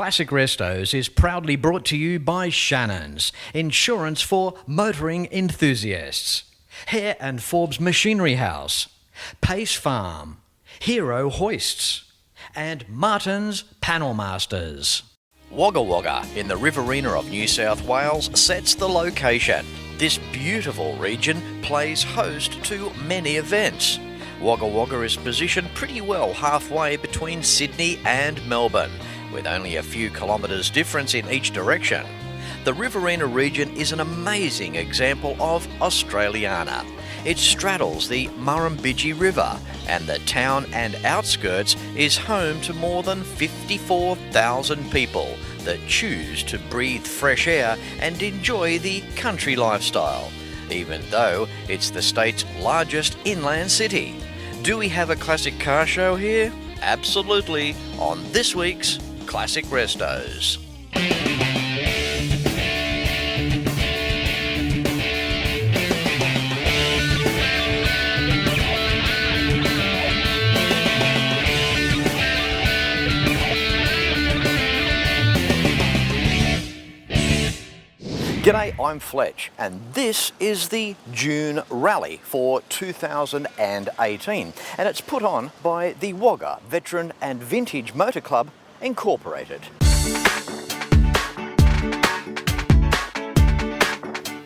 Classic Restos is proudly brought to you by Shannons, insurance for motoring enthusiasts. Hare and Forbes Machinery House, Pace Farm, Hero Hoists, and Martin's Panel Masters. Wagga Wagga in the Riverina of New South Wales sets the location. This beautiful region plays host to many events. Wagga Wagga is positioned pretty well halfway between Sydney and Melbourne, with only a few kilometres difference in each direction. The Riverina region is an amazing example of Australiana. It straddles the Murrumbidgee River, and the town and outskirts is home to more than 54,000 people that choose to breathe fresh air and enjoy the country lifestyle, even though it's the state's largest inland city. Do we have a classic car show here? Absolutely, on this week's Classic Restos. G'day, I'm Fletch, and this is the June Rally for 2018, and it's put on by the Wagga Veteran and Vintage Motor Club Incorporated.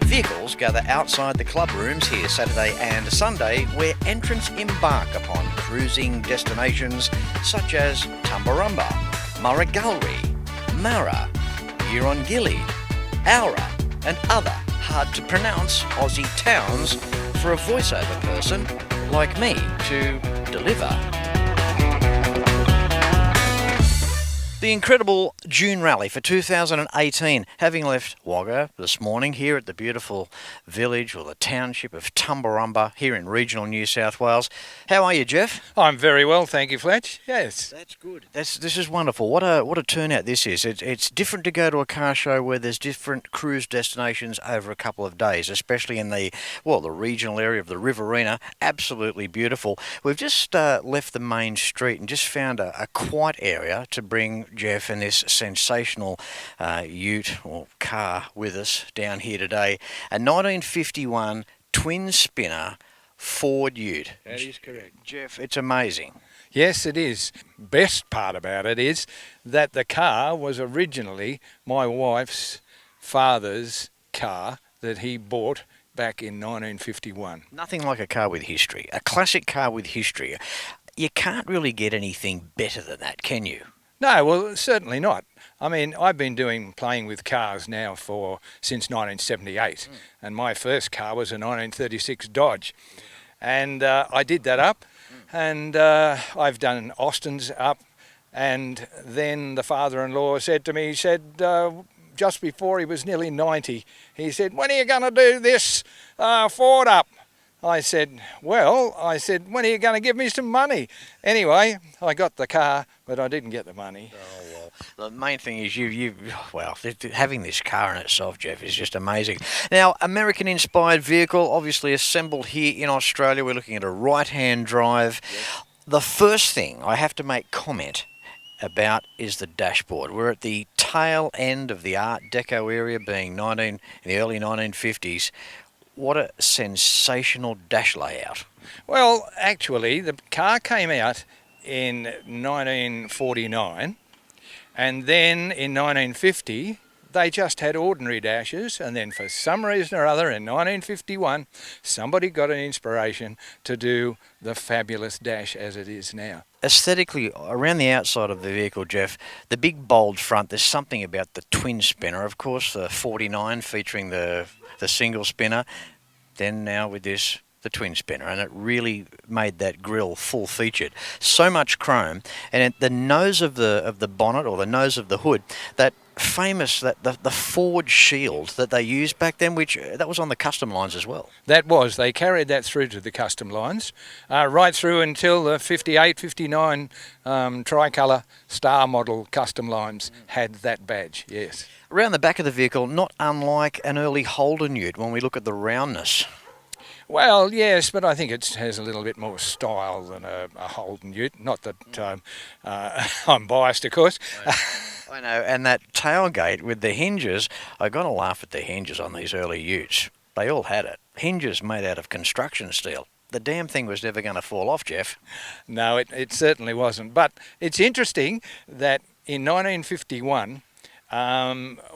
Vehicles gather outside the club rooms here Saturday and Sunday, where entrants embark upon cruising destinations such as Tumbarumba, Murray-Gullery, Marra, Urungilly, Aura, and other hard-to-pronounce Aussie towns for a voiceover person like me to deliver. The incredible June Rally for 2018, having left Wagga this morning here at the beautiful village or the township of Tumbarumba here in regional New South Wales. How are you, Geoff? I'm very well, thank you, Fletch. Yes. That's good. This is wonderful. What a turnout this is. It's different to go to a car show where there's different cruise destinations over a couple of days, especially in the regional area of the Riverina. Absolutely beautiful. We've just left the main street and just found a quiet area to bring Geoff and this sensational ute or car with us down here today. A 1951 twin spinner Ford Ute. That is correct. Geoff, it's amazing. Yes, it is. Best part about it is that the car was originally my wife's father's car that he bought back in 1951. Nothing like a car with history. A classic car with history. You can't really get anything better than that, can you? No, well, certainly not. I mean, I've been playing with cars now since 1978, and my first car was a 1936 Dodge, and I did that up, and I've done Austins up, and then the father-in-law said to me, he said, just before he was nearly 90, he said, "When are you going to do this Ford up?" I said, when are you going to give me some money? Anyway, I got the car, but I didn't get the money. Oh, well, the main thing is having this car in itself, Geoff, is just amazing. Now, American-inspired vehicle, obviously assembled here in Australia. We're looking at a right-hand drive. Yes. The first thing I have to make comment about is the dashboard. We're at the tail end of the Art Deco era, being in the early 1950s. What a sensational dash layout. Well, actually, the car came out in 1949, and then in 1950, they just had ordinary dashes, and then for some reason or other, in 1951, somebody got an inspiration to do the fabulous dash as it is now. Aesthetically, around the outside of the vehicle, Geoff, the big bold front, there's something about the twin spinner, of course, the 49 featuring the single spinner, then now with this, the twin spinner, and it really made that grille full featured. So much chrome, and at the nose of the bonnet or the nose of the hood, that famous the Ford shield that they used back then, which that was on the custom lines as well. That was. They carried that through to the custom lines, right through until the 58, 59 tricolour star model custom lines had that badge, yes. Around the back of the vehicle, not unlike an early Holden Ute when we look at the roundness. Well, yes, but I think it has a little bit more style than a Holden Ute. Not that I'm biased, of course. I know, and that tailgate with the hinges, I got to laugh at the hinges on these early utes. They all had it. Hinges made out of construction steel. The damn thing was never going to fall off, Geoff. No, it certainly wasn't. But it's interesting that in 1951,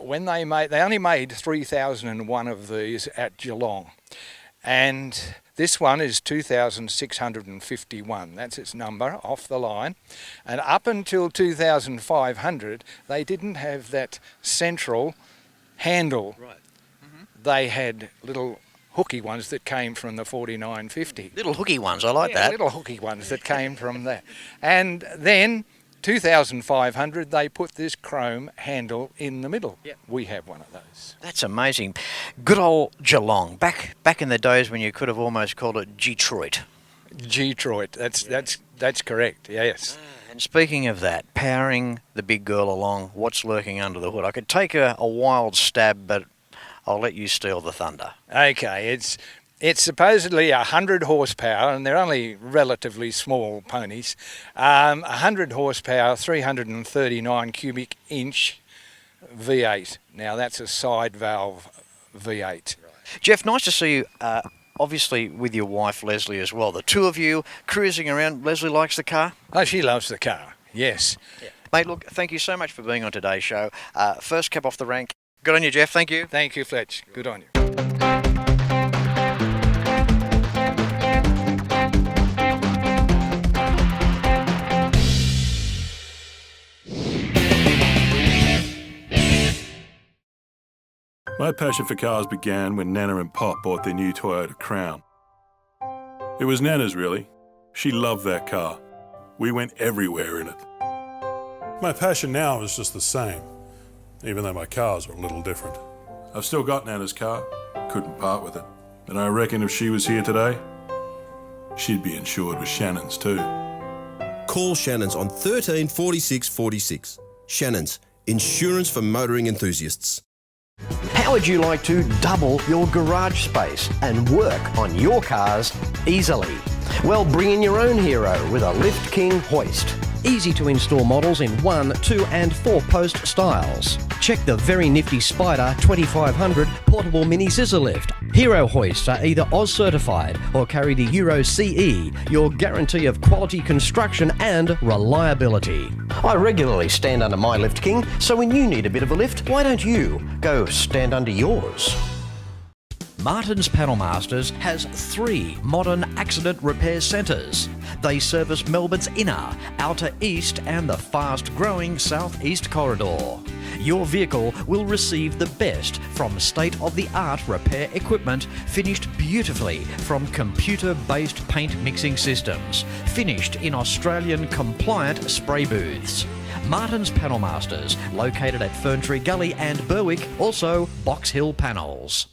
when they only made 3,001 of these at Geelong. And this one is 2,651. That's its number off the line. And up until 2,500, they didn't have that central handle. Right. Mm-hmm. They had little hooky ones that came from the 4950. Little hooky ones, I like that. Little hooky ones that came from that. And then 2,500, they put this chrome handle in the middle. Yep. We have one of those. That's amazing. Good old Geelong. Back in the days when you could have almost called it Detroit. Detroit. That's correct. Yes. And speaking of that, powering the big girl along, what's lurking under the hood? I could take a wild stab, but I'll let you steal the thunder. Okay, it's supposedly 100 horsepower, and they're only relatively small ponies. 100 horsepower, 339 cubic inch V8. Now that's a side valve V8. Geoff, nice to see you. Obviously with your wife Leslie as well. The two of you cruising around. Leslie likes the car. Oh, she loves the car. Yes. Yeah. Mate, look, thank you so much for being on today's show. First cap off the rank. Good on you, Geoff. Thank you. Thank you, Fletch. Good on you. My passion for cars began when Nana and Pop bought their new Toyota Crown. It was Nana's, really. She loved that car. We went everywhere in it. My passion now is just the same, even though my cars are a little different. I've still got Nana's car, couldn't part with it. And I reckon if she was here today, she'd be insured with Shannons too. Call Shannons on 13 46 46. Shannons, insurance for motoring enthusiasts. How would you like to double your garage space and work on your cars easily? Well, bring in your own hero with a Lift King hoist. Easy to install models in 1, 2 and 4 post styles. Check the very nifty Spider 2500 portable mini scissor lift. Hero hoists are either Oz certified or carry the Euro CE, your guarantee of quality construction and reliability. I regularly stand under my Lift King, so when you need a bit of a lift, why don't you go stand under yours? Martin's Panel Masters has 3 modern accident repair centres. They service Melbourne's inner, outer east and the fast-growing southeast corridor. Your vehicle will receive the best from state-of-the-art repair equipment finished beautifully from computer-based paint mixing systems, finished in Australian compliant spray booths. Martin's Panel Masters, located at Ferntree Gully and Berwick, also Box Hill Panels.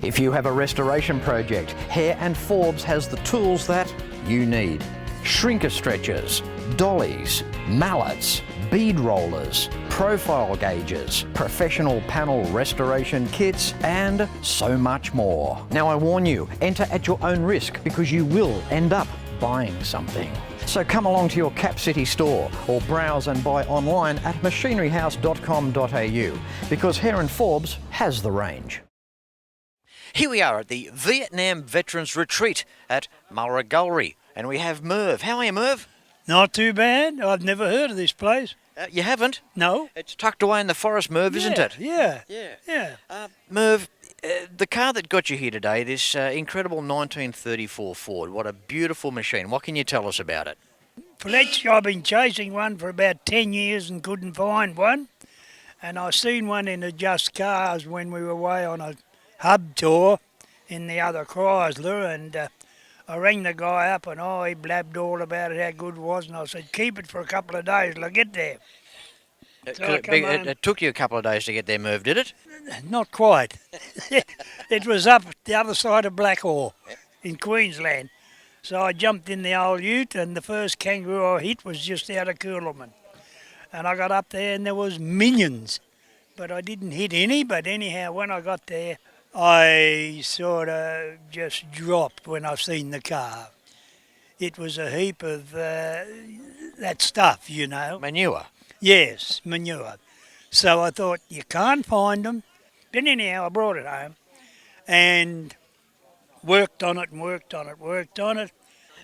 If you have a restoration project, Hare and Forbes has the tools that you need. Shrinker stretchers, dollies, mallets, bead rollers, profile gauges, professional panel restoration kits, and so much more. Now I warn you, enter at your own risk because you will end up buying something. So come along to your Cap City store or browse and buy online at machineryhouse.com.au because Hare and Forbes has the range. Here we are at the Vietnam Veterans Retreat at Murragullery, and we have Merv. How are you, Merv? Not too bad. I've never heard of this place. You haven't? No. It's tucked away in the forest, Merv, isn't it? Yeah. Merv, the car that got you here today, this incredible 1934 Ford, what a beautiful machine. What can you tell us about it? Fletch, I've been chasing one for about 10 years and couldn't find one. And I seen one in the Just Cars when we were away on a hub tour in the other Chrysler, and I rang the guy up and he blabbed all about it, how good it was, and I said, keep it for a couple of days till I get there. It took you a couple of days to get there, Merv, did it? Not quite. It was up the other side of Blackall in Queensland. So I jumped in the old ute, and the first kangaroo I hit was just out of Coolman. And I got up there and there was minions, but I didn't hit any. But anyhow, when I got there, I sort of just dropped when I seen the car. It was a heap of that stuff, you know. Manure. Yes, manure. So I thought, you can't find them. But anyhow, I brought it home and worked on it and worked on it.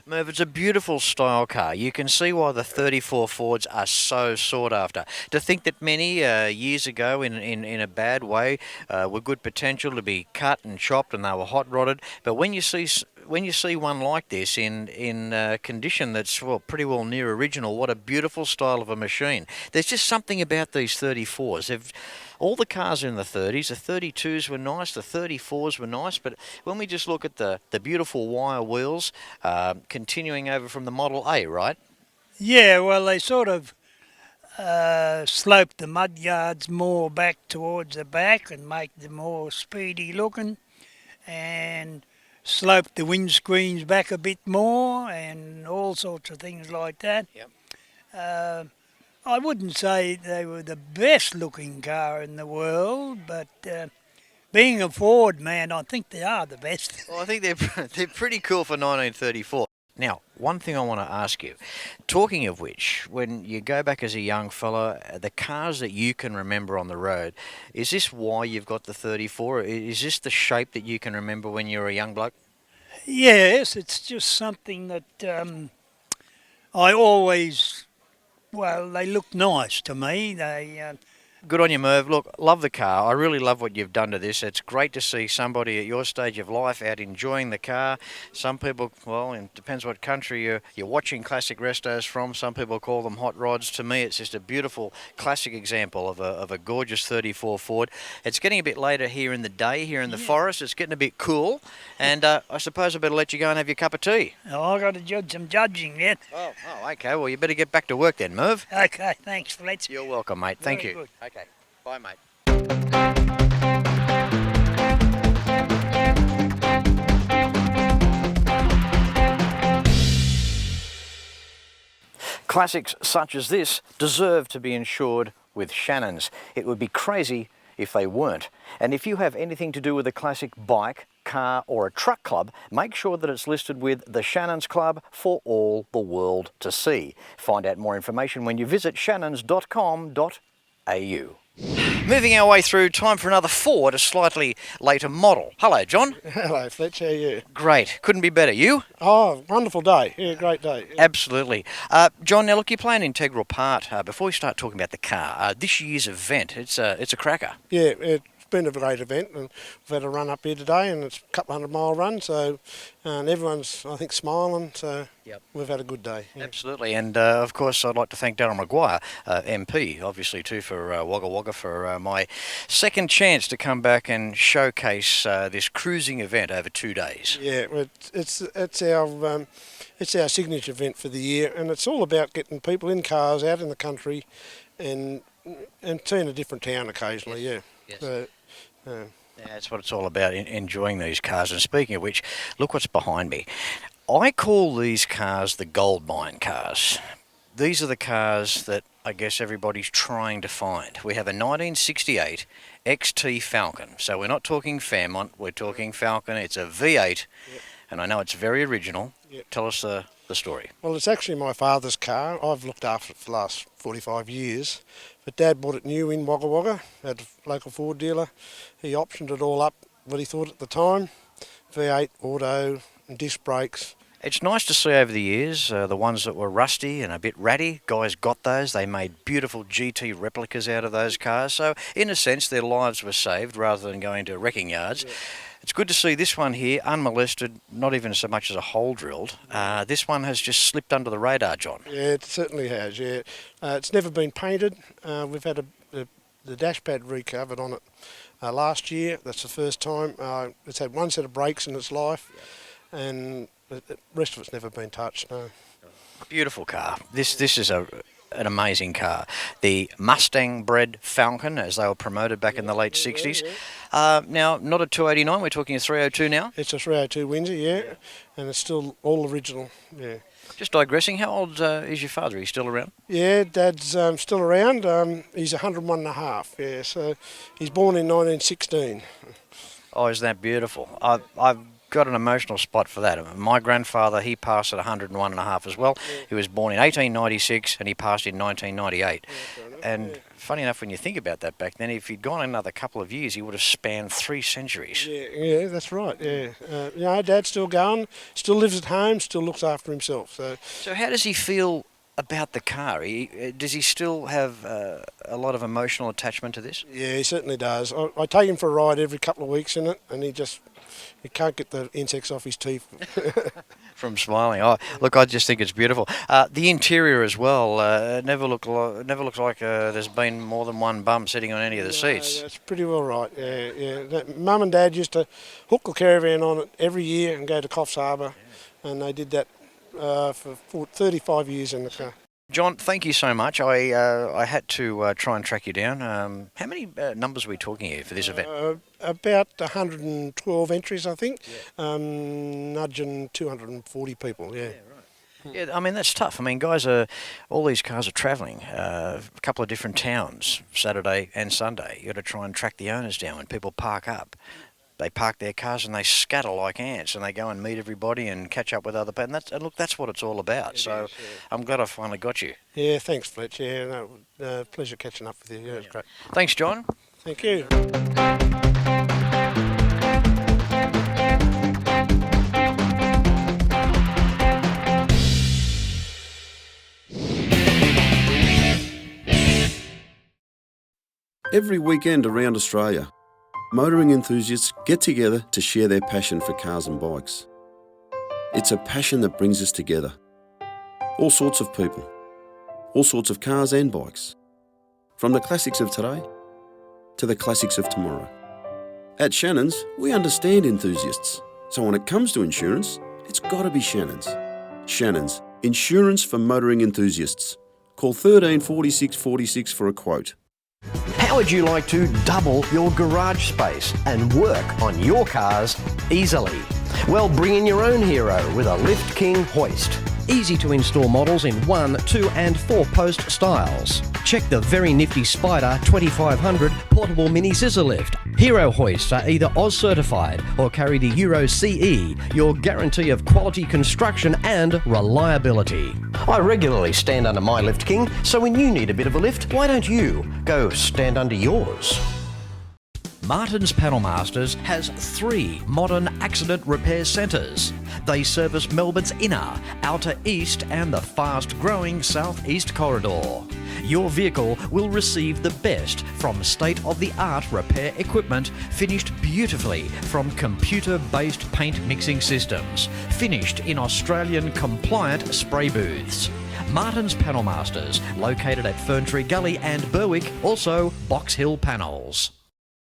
Merv, it's a beautiful style car. You can see why the 34 Fords are so sought after. To think that many years ago, in a bad way, were good potential to be cut and chopped, and they were hot rodded. But when you see one like this in condition that's pretty well near original, what a beautiful style of a machine. There's just something about these 34s. All the cars in the 30s, the 32s were nice, the 34s were nice, but when we just look at the beautiful wire wheels, continuing over from the Model A, right? Yeah, well, they sort of sloped the mud yards more back towards the back and make them more speedy looking, and sloped the windscreens back a bit more and all sorts of things like that. Yep. I wouldn't say they were the best looking car in the world, but being a Ford man, I think they are the best. Well, I think they're pretty cool for 1934. Now, one thing I want to ask you, talking of which, when you go back as a young fella, the cars that you can remember on the road, is this why you've got the 34? Is this the shape that you can remember when you were a young bloke? Yes, it's just something that I always, well, they look nice to me. They Good on you, Merv. Look, love the car. I really love what you've done to this. It's great to see somebody at your stage of life out enjoying the car. Some people, well, it depends what country you're watching classic Restos from. Some people call them hot rods. To me, it's just a beautiful classic example of a gorgeous 34 Ford. It's getting a bit later here in the day, here in the forest. It's getting a bit cool. And I suppose I better let you go and have your cup of tea. Oh, I've got to judge some judging yet. Oh, okay. Well, you better get back to work then, Merv. Okay, thanks, Fletch. You're welcome, mate. Thank Very you. good. Okay. Bye, mate. Classics such as this deserve to be insured with Shannons. It would be crazy if they weren't. And if you have anything to do with a classic bike, car or a truck club, make sure that it's listed with the Shannons Club for all the world to see. Find out more information when you visit shannons.com.au. Moving our way through, time for another Ford, a slightly later model. Hello, John. Hello, Fletch. How are you? Great. Couldn't be better. You? Oh, wonderful day. Yeah, great day. Absolutely. John, now look, you play an integral part. Before we start talking about the car, this year's event, it's a cracker. Yeah, it's been a great event, and we've had a run up here today, and it's a couple 100-mile run, so and everyone's, I think, smiling, so we've had a good day. Yeah. Absolutely, and of course I'd like to thank Darryl Maguire, MP, obviously too, for Wagga Wagga, for my second chance to come back and showcase this cruising event over 2 days. Yeah, it's our signature event for the year, and it's all about getting people in cars out in the country and seeing a different town occasionally. Yes. Yeah. Yes. Yeah, that's what it's all about, enjoying these cars. And speaking of which, look what's behind me. I call these cars the gold mine cars. These are the cars that I guess everybody's trying to find. We have a 1968 XT Falcon. So we're not talking Fairmont, we're talking Falcon. It's a V8, and I know it's very original. Tell us the story. Well, it's actually my father's car. I've looked after it for the last 45 years. But Dad bought it new in Wagga Wagga at a local Ford dealer. He optioned it all up what he thought at the time. V8, auto, and disc brakes. It's nice to see over the years, the ones that were rusty and a bit ratty, guys got those. They made beautiful GT replicas out of those cars. So, in a sense, their lives were saved rather than going to wrecking yards. Yeah. It's good to see this one here, unmolested, not even so much as a hole drilled. This one has just slipped under the radar, John. Yeah, it certainly has, yeah. It's never been painted. We've had the dash pad recovered on it last year. That's the first time. It's had one set of brakes in its life, and the rest of it's never been touched, no. Beautiful car. This is an amazing car. The Mustang-bred Falcon, as they were promoted back in the late 60s. Now, not a 289, we're talking a 302 now? It's a 302 Windsor, yeah, and it's still all original, yeah. Just digressing, how old is your father? Is he still around? Yeah, Dad's still around. He's 101 and a half, yeah, so he's born in 1916. Oh, isn't that beautiful? I've got an emotional spot for that. My grandfather, he passed at 101 and a half as well. He was born in 1896 and he passed in 1998. And funny enough, when you think about that back then, if he'd gone another couple of years, he would have spanned 3 centuries. Yeah, that's right. Yeah, Dad's still going, still lives at home, still looks after himself. So how does he feel about the car? Does he still have a lot of emotional attachment to this? Yeah, he certainly does. I take him for a ride every couple of weeks in it, and he can't get the insects off his teeth. From smiling. Oh, look, I just think it's beautiful. The interior as well never looks like there's been more than one bum sitting on any of the seats. That's pretty well right. Yeah. Mum and Dad used to hook the caravan on it every year and go to Coffs Harbour, and they did that for 35 years in the car. John, thank you so much. I had to try and track you down. How many numbers are we talking here for this event? About 112 entries, I think, nudging 240 people, yeah. Yeah, I mean, that's tough. I mean, guys, all these cars are travelling a couple of different towns, Saturday and Sunday. You've got to try and track the owners down when people park up. They park their cars and they scatter like ants, and they go and meet everybody and catch up with other people. And look, that's what it's all about. So I'm glad I finally got you. Yeah, thanks, Fletch. Yeah, pleasure catching up with you. Yeah, it was great. Thanks, John. Thank you. Every weekend around Australia, motoring enthusiasts get together to share their passion for cars and bikes. It's a passion that brings us together. All sorts of people, all sorts of cars and bikes. From the classics of today to the classics of tomorrow. At Shannons, we understand enthusiasts. So when it comes to insurance, it's got to be Shannons. Shannons, insurance for motoring enthusiasts. Call 13 46 46 for a quote. How would you like to double your garage space and work on your cars easily? Well, bring in your own hero with a Lift King hoist. Easy to install models in 1, 2 and 4 post styles. Check the very nifty Spider 2500 portable mini scissor lift. Hero hoists are either Oz certified or carry the Euro CE, your guarantee of quality construction and reliability. I regularly stand under my Lift King, so when you need a bit of a lift, why don't you go stand under yours? Martin's Panel Masters has 3 modern accident repair centres. They service Melbourne's inner, outer east and the fast-growing southeast corridor. Your vehicle will receive the best from state-of-the-art repair equipment finished beautifully from computer-based paint mixing systems, finished in Australian compliant spray booths. Martin's Panel Masters, located at Ferntree Gully and Berwick, also Box Hill Panels.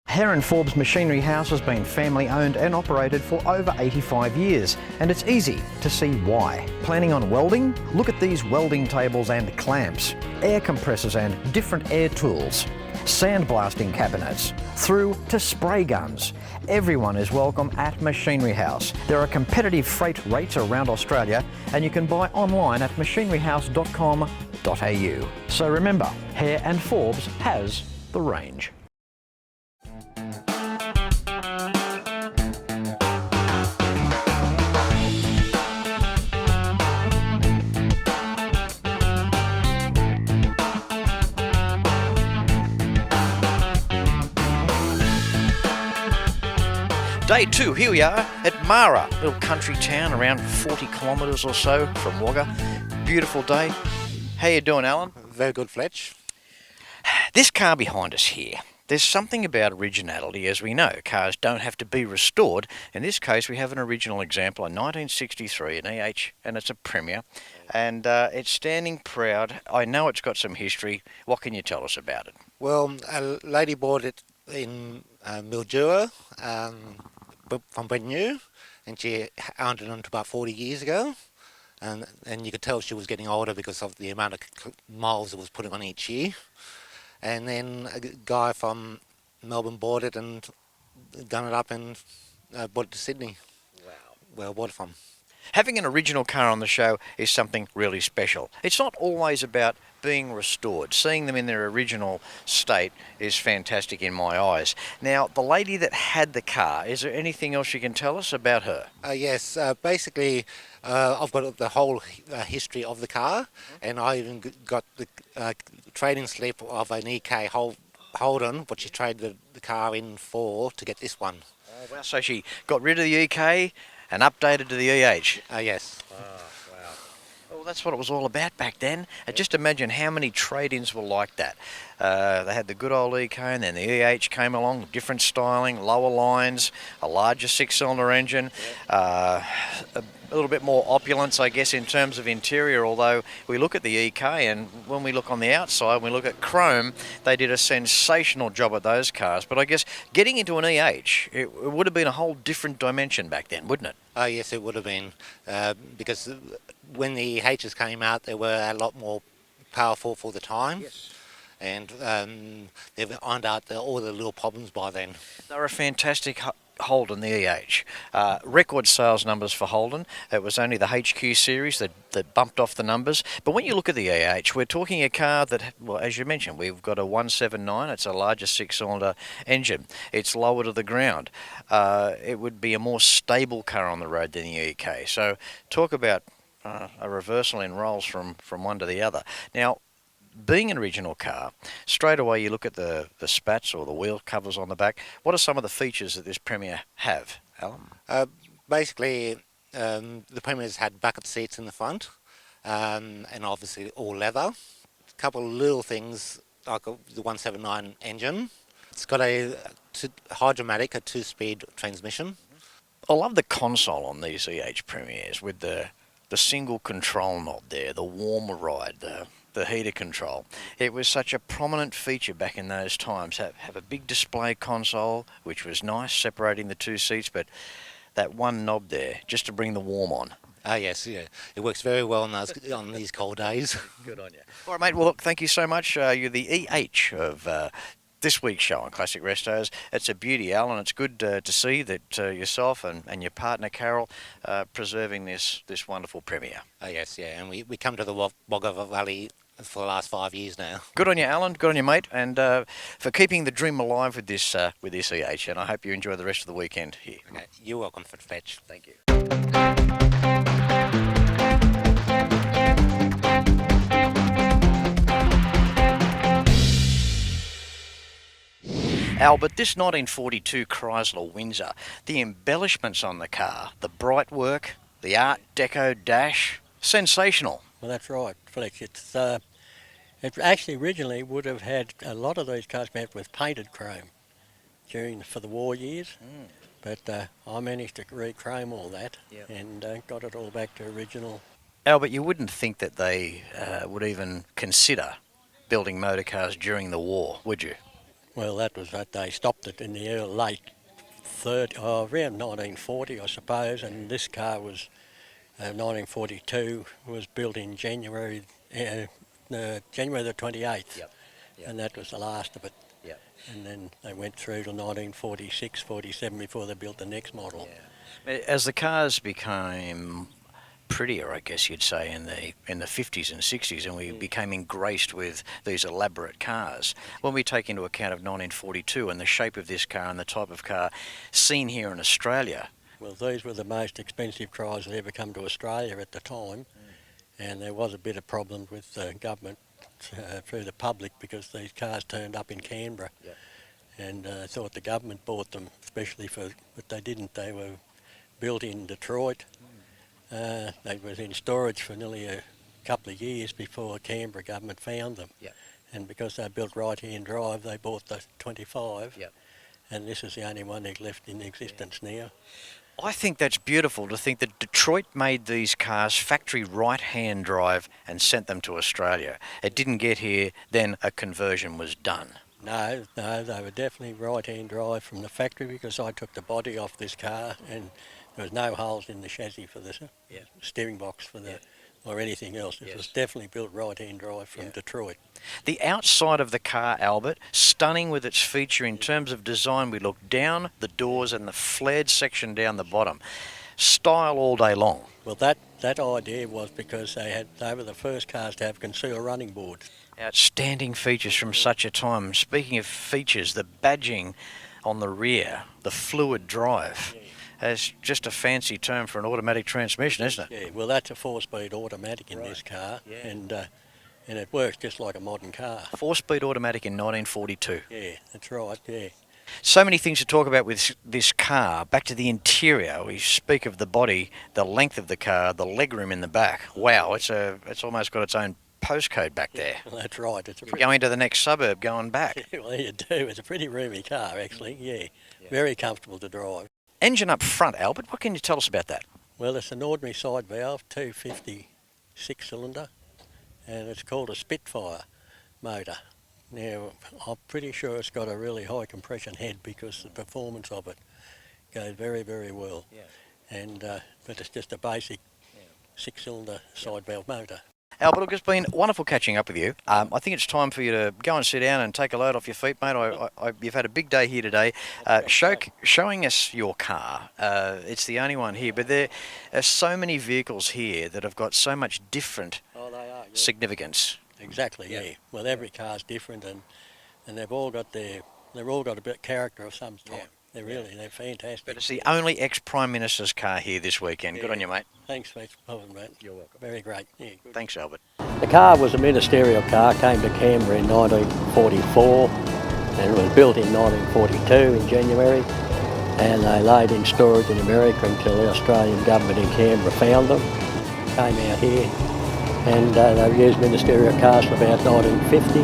Hare and Forbes Machinery House has been family owned and operated for over 85 years, and it's easy to see why. Planning on welding? Look at these welding tables and clamps, air compressors and different air tools, sandblasting cabinets, through to spray guns. Everyone is welcome at Machinery House. There are competitive freight rates around Australia, and you can buy online at machineryhouse.com.au. So remember, Hare and Forbes has the range. Day 2, here we are at Mara, a little country town around 40 kilometres or so from Wagga. Beautiful day. How you doing, Allan? Very good, Fletch. This car behind us here, there's something about originality, as we know. Cars don't have to be restored. In this case, we have an original example, a 1963, an EH, and it's a Premier. And it's standing proud. I know it's got some history. What can you tell us about it? Well, a lady bought it in Mildura from brand new, and she owned it until about 40 years ago. And you could tell she was getting older because of the amount of miles it was putting on each year. And then a guy from Melbourne bought it and done it up and brought it to Sydney. Wow. Where I bought it from. Having an original car on the show is something really special. It's not always about being restored. Seeing them in their original state is fantastic in my eyes. Now, the lady that had the car, is there anything else you can tell us about her? Yes, basically, I've got the whole history of the car, and I even got the trading slip of an EK Holden, what she traded the car in for to get this one. Oh, wow. So she got rid of the EK and updated to the EH? Yes. Well, that's what it was all about back then. Just imagine how many trade-ins were like that. They had the good old EK, and then the EH came along, different styling, lower lines, a larger six-cylinder engine, a little bit more opulence, I guess, in terms of interior, although we look at the EK, and when we look on the outside, when we look at chrome, they did a sensational job at those cars. But I guess getting into an EH, it would have been a whole different dimension back then, wouldn't it? Oh, yes, it would have been, because when the EHs came out, they were a lot more powerful for the time. Yes. And they've ironed out all the little problems by then. They're a fantastic Holden, the EH. Record sales numbers for Holden. It was only the HQ series that bumped off the numbers. But when you look at the EH, we're talking a car that, well, as you mentioned, we've got a 179. It's a larger six-cylinder engine. It's lower to the ground. It would be a more stable car on the road than the EK. So talk about a reversal in roles from one to the other. Now, being an original car, straight away you look at the spats or the wheel covers on the back. What are some of the features that this Premier have, Alan? Basically, the Premier's had bucket seats in the front, and obviously all leather. A couple of little things like the 179 engine. It's got a Hydromatic, a 2-speed transmission. I love the console on these EH Premiers with the single control knob there, the warmer ride, the heater control. It was such a prominent feature back in those times. Have a big display console, which was nice, separating the two seats, but that one knob there, just to bring the warm on. Ah, yes, yeah. It works very well on these cold days. Good on you. All right, mate. Well, look, thank you so much. You're the EH of this week's show on Classic Restos. It's a beauty, Al, and it's good to see that yourself and your partner, Carol, preserving this wonderful Premier. Oh, yes, yeah. And we come to the Wagga Valley for the last 5 years now. Good on you, Alan. Good on you, mate. And for keeping the dream alive with this EH. And I hope you enjoy the rest of the weekend here. Okay. You're welcome, Fletch. Thank you. Albert, this 1942 Chrysler Windsor, the embellishments on the car, the bright work, the Art Deco dash, sensational. Well, that's right, Fletch. It actually originally would have had a lot of these cars made with painted chrome for the war years, but I managed to re-chrome all that and got it all back to original. Albert, you wouldn't think that they would even consider building motor cars during the war, would you? Well, that was that they stopped it in the late around 1940, I suppose, and this car was 1942, was built in January the 28th, and that was the last of it. And then they went through to 1946, 47 before they built the next model. As the cars became prettier, I guess you'd say, in the 50s and 60s, and we became engraced with these elaborate cars. When we take into account of 1942 and the shape of this car and the type of car seen here in Australia. Well, these were the most expensive cars that ever come to Australia at the time, and there was a bit of problem with the government through the public because these cars turned up in Canberra, and thought the government bought them, especially but they didn't. They were built in Detroit. They were in storage for nearly a couple of years before Canberra government found them. And because they built right-hand drive, they bought the 25. And this is the only one that's left in existence now. I think that's beautiful to think that Detroit made these cars factory right-hand drive and sent them to Australia. It didn't get here, then a conversion was done. No, they were definitely right-hand drive from the factory because I took the body off this car and there was no holes in the chassis for the steering box or anything else. It was definitely built right-hand drive from Detroit. The outside of the car, Albert, stunning with its feature in terms of design. We look down the doors and the flared section down the bottom. Style all day long. Well, that that idea was because they were the first cars to have concealed running boards. Outstanding features from such a time. Speaking of features, the badging on the rear, the fluid drive. That's just a fancy term for an automatic transmission, isn't it? Yeah, well, that's a 4-speed automatic in this car, and it works just like a modern car. 4-speed automatic in 1942. Yeah, that's right, yeah. So many things to talk about with this car. Back to the interior. We speak of the body, the length of the car, the legroom in the back. Wow, it's almost got its own postcode back there. Well, that's right. It's going to the next suburb, going back. Well, you do. It's a pretty roomy car, actually, yeah. Very comfortable to drive. Engine up front, Albert, what can you tell us about that? Well, it's an ordinary side valve, 250 6-cylinder, and it's called a Spitfire motor. Now, I'm pretty sure it's got a really high compression head because the performance of it goes very, very well. Yeah. And but it's just a basic 6-cylinder side valve motor. Albert, look, it's been wonderful catching up with you. I think it's time for you to go and sit down and take a load off your feet, mate. You've had a big day here today. Showing us your car. It's the only one here, but there are so many vehicles here that have got so much different significance. Exactly, yeah. Well, every car's different, and they've all got a bit of character of some type. They're fantastic. But it's the only ex-Prime Minister's car here this weekend. Yeah. Good on you, mate. Thanks, mate. You're welcome. Very great. Yeah, good. Thanks, Albert. The car was a ministerial car, came to Canberra in 1944, and it was built in 1942 in January, and they laid in storage in America until the Australian government in Canberra found them, came out here, and they've used ministerial cars for about 1950,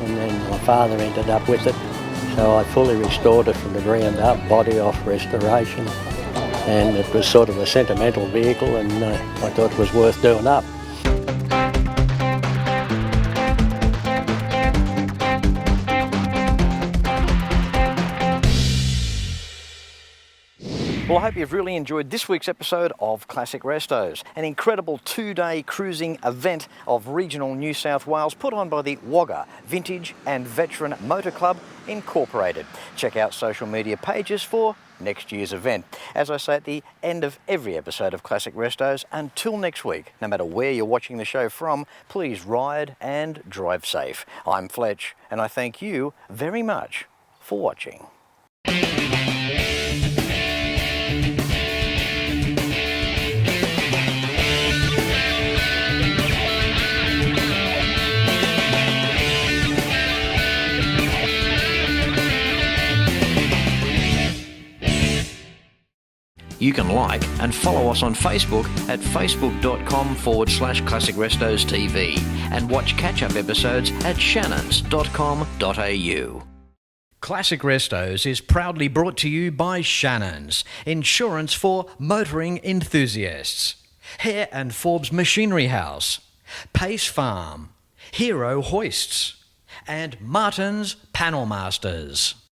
and then my father ended up with it. So I fully restored it from the ground up, body off restoration, and it was sort of a sentimental vehicle, and I thought it was worth doing up. Well, I hope you've really enjoyed this week's episode of Classic Restos, an incredible 2-day cruising event of regional New South Wales put on by the Wagga Vintage and Veteran Motor Club Incorporated. Check out social media pages for next year's event. As I say at the end of every episode of Classic Restos, until next week, no matter where you're watching the show from, please ride and drive safe. I'm Fletch, and I thank you very much for watching. You can like and follow us on Facebook at facebook.com/ClassicRestosTV and watch catch-up episodes at shannons.com.au. Classic Restos is proudly brought to you by Shannons, insurance for motoring enthusiasts. Hare and Forbes Machinery House, Pace Farm, Hero Hoists, and Martin's Panel Masters.